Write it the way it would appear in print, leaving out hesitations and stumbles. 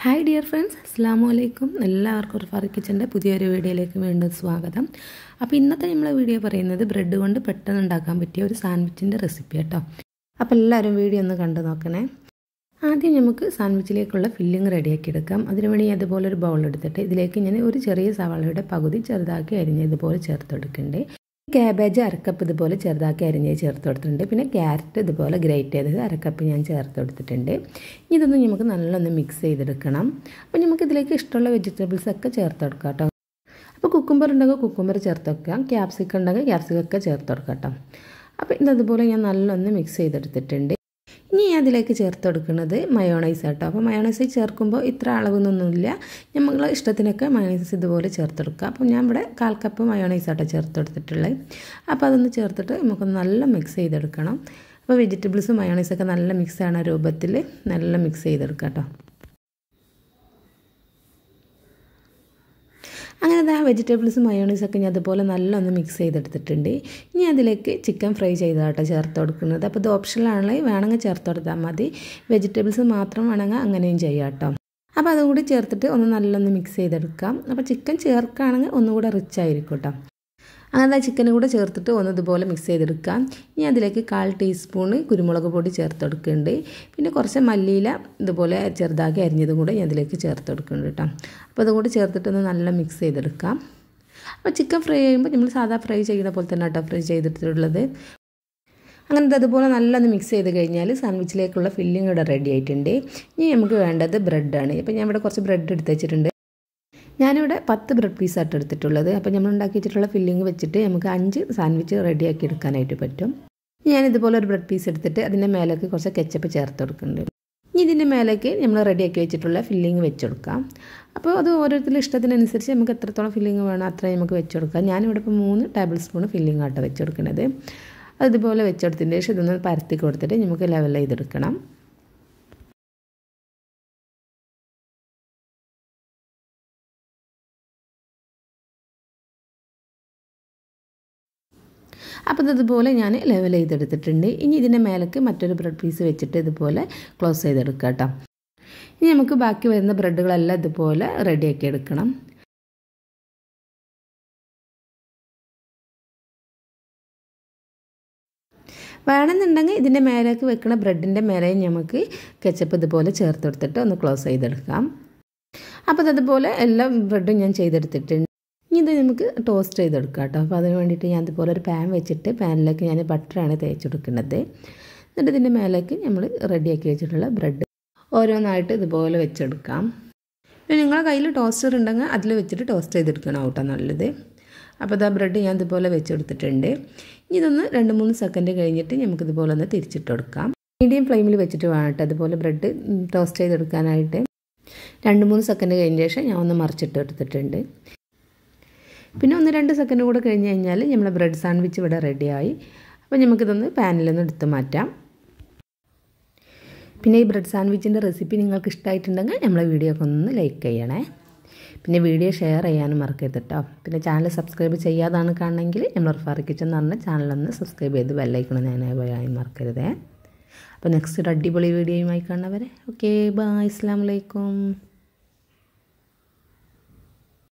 Hi dear friends, അസ്സലാമു അലൈക്കും. എല്ലാവർക്കും റുഫാറി കിച്ചൻ്റെ പുതിയൊരു വീഡിയോയിലേക്ക് വീണ്ടും സ്വാഗതം. അപ്പോൾ ഇന്നത്തെ നമ്മളെ വീഡിയോ പറയുന്നത് ബ്രെഡ് കൊണ്ട് പെട്ടെന്ന് ഉണ്ടാക്കാൻ പറ്റിയ ഒരു സാൻഡ്വിച്ചിൻ്റെ റെസിപ്പി കേട്ടോ. അപ്പോൾ എല്ലാവരും വീഡിയോ ഒന്ന് കണ്ടു നോക്കണേ. ആദ്യം നമുക്ക് സാൻഡ്വിച്ചിലേക്കുള്ള ഫില്ലിങ് റെഡിയാക്കി എടുക്കാം. അതിനുവേണ്ടി അതുപോലെ ഒരു ബൗൾ എടുത്തിട്ട് ഇതിലേക്ക് ഞാൻ ഒരു ചെറിയ സവാളയുടെ പകുതി ചെറുതാക്കി അരിഞ്ഞ് ഇതുപോലെ ചേർത്തെടുക്കണ്ടേ. ക്യാബേജ് അരക്കപ്പ് ഇതുപോലെ ചെറുതാക്കി അരിഞ്ഞ് ചേർത്ത് കൊടുത്തിട്ടുണ്ട്. പിന്നെ ക്യാരറ്റ് ഇതുപോലെ ഗ്രേറ്റ് ചെയ്തത് അരക്കപ്പ് ഞാൻ ചേർത്ത് കൊടുത്തിട്ടുണ്ട്. ഇതൊന്ന് നമുക്ക് നല്ലൊന്ന് മിക്സ് ചെയ്തെടുക്കണം. അപ്പോൾ നമുക്ക് ഇതിലേക്ക് ഇഷ്ടമുള്ള വെജിറ്റബിൾസ് ഒക്കെ ചേർത്ത് കൊടുക്കാം കേട്ടോ. അപ്പോൾ കുക്കുംബർ ഉണ്ടെങ്കിൽ കുക്കുംബർ ചേർത്ത് വെക്കാം, ക്യാപ്സിക്കം ഉണ്ടെങ്കിൽ ക്യാപ്സിക്കൊക്കെ ചേർത്ത് കൊടുക്കാം കേട്ടോ. അപ്പോൾ ഇതതുപോലെ ഞാൻ നല്ലൊന്ന് മിക്സ് ചെയ്തെടുത്തിട്ടുണ്ട്. ഇനി അതിലേക്ക് ചേർത്ത് കൊടുക്കുന്നത് മയോണൈസ് കേട്ടോ. അപ്പോൾ മയോണൈസ് ചേർക്കുമ്പോൾ ഇത്ര അളവൊന്നുമില്ല, നമ്മളെ ഇഷ്ടത്തിനൊക്കെ മയോണൈസ് ഇതുപോലെ ചേർത്തെടുക്കുക. അപ്പോൾ ഞാൻ ഇവിടെ 1/4 കപ്പ് മയോണൈസ് ആട്ടോ ചേർത്ത് കൊടുത്തിട്ടുള്ളത്. അപ്പോൾ അതൊന്ന് ചേർത്തിട്ട് നമുക്കൊന്ന് നല്ല മിക്സ് ചെയ്തെടുക്കണം. അപ്പോൾ വെജിറ്റബിൾസും മയോണൈസൊക്കെ നല്ല മിക്സ് ആവുന്ന രൂപത്തിൽ നല്ല മിക്സ് ചെയ്തെടുക്കുക കേട്ടോ. അങ്ങനെ വെജിറ്റബിൾസും മയോണൈസൊക്കെ ഞാൻ അതുപോലെ നല്ലൊന്ന് മിക്സ് ചെയ്തെടുത്തിട്ടുണ്ട്. ഇനി അതിലേക്ക് ചിക്കൻ ഫ്രൈ ചെയ്തതാട്ടോ ചേർത്ത് കൊടുക്കുന്നത്. അപ്പോൾ ഇത് ഓപ്ഷനിലാണെങ്കിൽ വേണമെങ്കിൽ ചേർത്ത് കൊടുത്താൽ മതി, വെജിറ്റബിൾസ് മാത്രം വേണമെങ്കിൽ അങ്ങനെയും ചെയ്യാം കേട്ടോ. അപ്പോൾ അതും കൂടി ചേർത്തിട്ട് ഒന്ന് നല്ലൊന്ന് മിക്സ് ചെയ്തെടുക്കാം. അപ്പോൾ ചിക്കൻ ചേർക്കുകയാണെങ്കിൽ ഒന്നുകൂടെ റിച്ച് ആയിരിക്കും കേട്ടോ. അങ്ങനെ ചിക്കനും കൂടെ ചേർത്തിട്ട് ഒന്ന് ഇതുപോലെ മിക്സ് ചെയ്തെടുക്കാം. ഇനി അതിലേക്ക് 1/4 ടീസ്പൂൺ കുരുമുളക് പൊടി ചേർത്ത് കൊടുക്കുന്നുണ്ട്. പിന്നെ കുറച്ച് മല്ലിയില ഇതുപോലെ ചെറുതാക്കി അരിഞ്ഞതും കൂടെ ഞാൻ അതിലേക്ക് ചേർത്ത് കൊടുക്കുന്നുണ്ട് കേട്ടോ. അപ്പോൾ അതും കൂടി ചേർത്തിട്ടൊന്ന് നല്ല മിക്സ് ചെയ്തെടുക്കാം. അപ്പോൾ ചിക്കൻ ഫ്രൈ ചെയ്യുമ്പോൾ നമ്മൾ സാധാ ഫ്രൈ ചെയ്യുന്ന പോലെ തന്നെ കേട്ടോ ഫ്രൈ ചെയ്തിട്ടുള്ളത്. അങ്ങനെ അതുപോലെ നല്ലൊന്ന് മിക്സ് ചെയ്ത് കഴിഞ്ഞാൽ സാൻഡ്വിച്ചിലേക്കുള്ള ഫില്ലിംഗ് ഇവിടെ റെഡി ആയിട്ടുണ്ട്. ഇനി നമുക്ക് വേണ്ടത് ബ്രെഡാണ്. അപ്പോൾ ഞാൻ ഇവിടെ കുറച്ച് ബ്രെഡ് എടുത്ത് വെച്ചിട്ടുണ്ട്. ഞാനിവിടെ 10 ബ്രെഡ് പീസായിട്ട് എടുത്തിട്ടുള്ളത്. അപ്പോൾ നമ്മൾ ഉണ്ടാക്കി വെച്ചിട്ടുള്ള ഫില്ലിങ് വെച്ചിട്ട് നമുക്ക് 5 സാൻഡ്വിച്ച് റെഡിയാക്കി എടുക്കാനായിട്ട് പറ്റും. ഞാനിതുപോലെ ഒരു ബ്രെഡ് പീസ് എടുത്തിട്ട് അതിൻ്റെ മേലേക്ക് കുറച്ച് കെച്ചപ്പ് ചേർത്ത് കൊടുക്കുന്നുണ്ട്. ഇനി ഇതിൻ്റെ മേലേക്ക് നമ്മൾ റെഡിയാക്കി വെച്ചിട്ടുള്ള ഫില്ലിങ് വെച്ചെടുക്കാം. അപ്പോൾ അത് ഓരോരുത്തരുടെ ഇഷ്ടത്തിനനുസരിച്ച് നമുക്ക് എത്രത്തോളം ഫില്ലിങ് വേണം അത്രയും നമുക്ക് വെച്ചെടുക്കാം. ഞാനിവിടെ ഇപ്പോൾ 3 ടേബിൾ സ്പൂൺ ഫില്ലിങ് ആട്ടോ വെച്ചെടുക്കുന്നത്. അതുപോലെ വെച്ചെടുത്തതിന് ശേഷം ഇതൊന്ന് പരത്തി കൊടുത്തിട്ട് നമുക്ക് ലെവൽ ചെയ്തെടുക്കണം. അപ്പോൾ ഇതുപോലെ ഞാൻ ലെവൽ ചെയ്തെടുത്തിട്ടുണ്ട്. ഇനി ഇതിൻ്റെ മേലേക്ക് മറ്റൊരു ബ്രെഡ് പീസ് വെച്ചിട്ട് ഇതുപോലെ ക്ലോസ് ചെയ്തെടുക്കുക കേട്ടോ. ഇനി നമുക്ക് ബാക്കി വരുന്ന ബ്രെഡുകളെല്ലാം ഇതുപോലെ റെഡിയാക്കി എടുക്കണം. വേണമെന്നുണ്ടെങ്കിൽ ഇതിൻ്റെ മേലേക്ക് വെക്കുന്ന ബ്രെഡിൻ്റെ മേലെ നമുക്ക് കെച്ചപ്പ് ഇതുപോലെ ചേർത്ത് കൊടുത്തിട്ട് ഒന്ന് ക്ലോസ് ചെയ്തെടുക്കാം. അപ്പോൾ അതുപോലെ എല്ലാ ബ്രെഡും ഞാൻ ചെയ്തെടുത്തിട്ടുണ്ട്. ഇനി ഇത് നമുക്ക് ടോസ്റ്റ് ചെയ്തെടുക്കാം കേട്ടോ. അപ്പോൾ അതിന് വേണ്ടിയിട്ട് ഞാൻ ഇതുപോലെ ഒരു പാൻ വെച്ചിട്ട് പാനിലേക്ക് ഞാൻ ബട്ടറാണ് തേച്ചെടുക്കുന്നത്. എന്നിട്ട് ഇതിൻ്റെ മേലേക്ക് നമ്മൾ റെഡിയാക്കി വെച്ചിട്ടുള്ള ബ്രെഡ് ഓരോന്നായിട്ട് ഇതുപോലെ വെച്ചെടുക്കാം. പിന്നെ നിങ്ങളുടെ കയ്യിൽ ടോസ്റ്റർ ഉണ്ടെങ്കിൽ അതിൽ വെച്ചിട്ട് ടോസ്റ്റ് ചെയ്തെടുക്കണം കേട്ടോ നല്ലത്. അപ്പോൾ ഇതാ ബ്രെഡ് ഞാൻ ഇതുപോലെ വെച്ചെടുത്തിട്ടുണ്ട്. ഇതൊന്ന് 2-3 സെക്കൻഡ് കഴിഞ്ഞിട്ട് നമുക്കിതുപോലെ ഒന്ന് തിരിച്ചിട്ട് കൊടുക്കാം. മീഡിയം ഫ്ലെയിമിൽ വെച്ചിട്ട് വേണം കേട്ടോ അതുപോലെ ബ്രെഡ് ടോസ്റ്റ് ചെയ്തെടുക്കാനായിട്ട്. 2-3 സെക്കൻഡ് കഴിഞ്ഞ ശേഷം ഞാൻ ഒന്ന് മറിച്ചിട്ട് എടുത്തിട്ടുണ്ട്. പിന്നെ 1-2 സെക്കൻഡ് കൂടെ കഴിഞ്ഞ് കഴിഞ്ഞാൽ നമ്മളെ ബ്രെഡ് സാൻഡ്വിച്ച് ഇവിടെ റെഡിയായി. അപ്പോൾ നമുക്കിതൊന്ന് പാനിലൊന്ന് എടുത്ത് മാറ്റാം. പിന്നെ ഈ ബ്രെഡ് സാൻഡ്വിച്ചിൻ്റെ റെസിപ്പി നിങ്ങൾക്ക് ഇഷ്ടമായിട്ടുണ്ടെങ്കിൽ നമ്മളെ വീഡിയോ ഒക്കെ ഒന്ന് ലൈക്ക് ചെയ്യണേ. പിന്നെ വീഡിയോ ഷെയർ ചെയ്യാനും മറക്കരുത് കേട്ടോ. പിന്നെ ചാനൽ സബ്സ്ക്രൈബ് ചെയ്യാതാണ് കാണണമെങ്കിൽ നമ്മൾ റുഫാറി കിച്ചൻ എന്ന് പറഞ്ഞ ചാനലൊന്ന് സബ്സ്ക്രൈബ് ചെയ്ത് ബെല്ലൈക്കണം ഞാനായി മറക്കരുതേ. അപ്പോൾ നെക്സ്റ്റ് ഒരു അടിപൊളി വീഡിയോയുമായി കാണുന്നവരെ ഓക്കെ ബൈ, അസ്സലാമു അലൈക്കും.